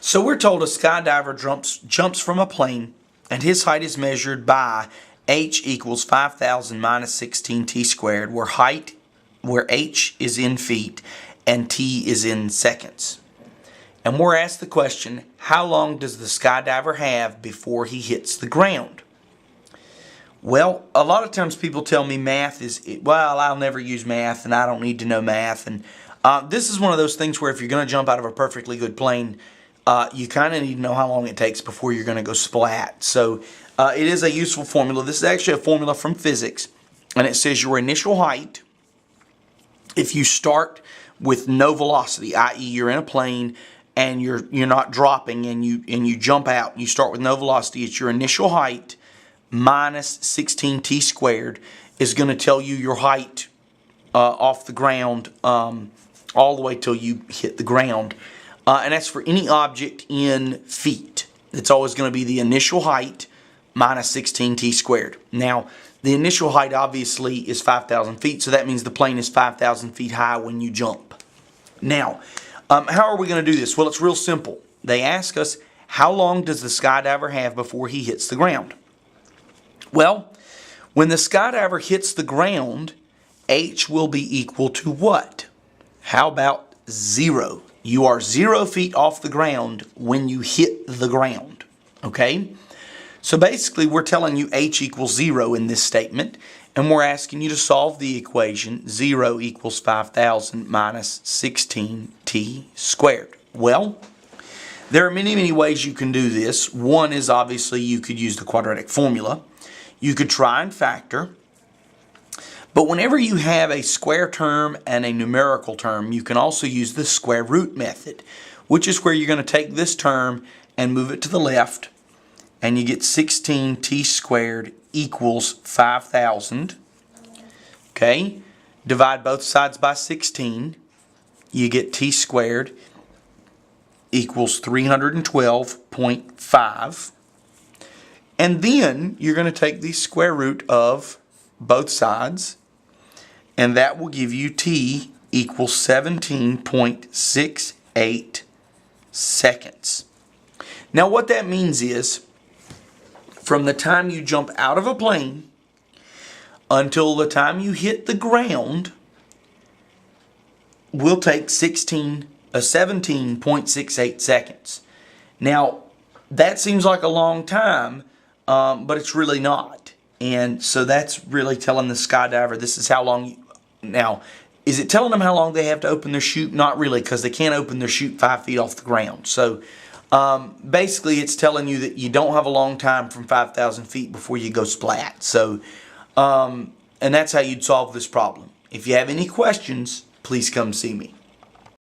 So we're told a skydiver jumps from a plane and his height is measured by h equals 5,000 minus 16t squared, where h is in feet and t is in seconds. And we're asked the question, how long does the skydiver have before he hits the ground? Well, a lot of times people tell me math is, well, I'll never use math and I don't need to know math. And this is one of those things where if you're going to jump out of a perfectly good plane, you kind of need to know how long it takes before you're going to go splat. So it is a useful formula. This is actually a formula from physics, and it says your initial height, if you start with no velocity, i.e. you're in a plane and you're not dropping and you jump out and you start with no velocity, it's your initial height minus 16t squared is going to tell you your height off the ground all the way till you hit the ground. And that's for any object in feet. It's always going to be the initial height minus 16t squared. Now, the initial height obviously is 5,000 feet, so that means the plane is 5,000 feet high when you jump. Now, how are we going to do this? Well, it's real simple. They ask us, how long does the skydiver have before he hits the ground? Well, when the skydiver hits the ground, h will be equal to what? How about 0? You are 0 feet off the ground when you hit the ground, okay? So basically we're telling you h equals 0 in this statement, and we're asking you to solve the equation 0 equals 5,000 minus 16t squared. Well, there are many ways you can do this. One is obviously you could use the quadratic formula. You could try and factor. But whenever you have a square term and a numerical term, you can also use the square root method, which is where you're going to take this term and move it to the left, and you get 16t squared equals 5,000. Okay, divide both sides by 16, you get t squared equals 312.5. And then you're going to take the square root of both sides, and that will give you t equals 17.68 seconds. Now what that means is, from the time you jump out of a plane until the time you hit the ground will take 17.68 seconds. Now that seems like a long time, but it's really not. And so that's really telling the skydiver this is how long. Now, is it telling them how long they have to open their chute? Not really, because they can't open their chute 5 feet off the ground. So basically it's telling you that you don't have a long time from 5,000 feet before you go splat. So, and that's how you'd solve this problem. If you have any questions, please come see me.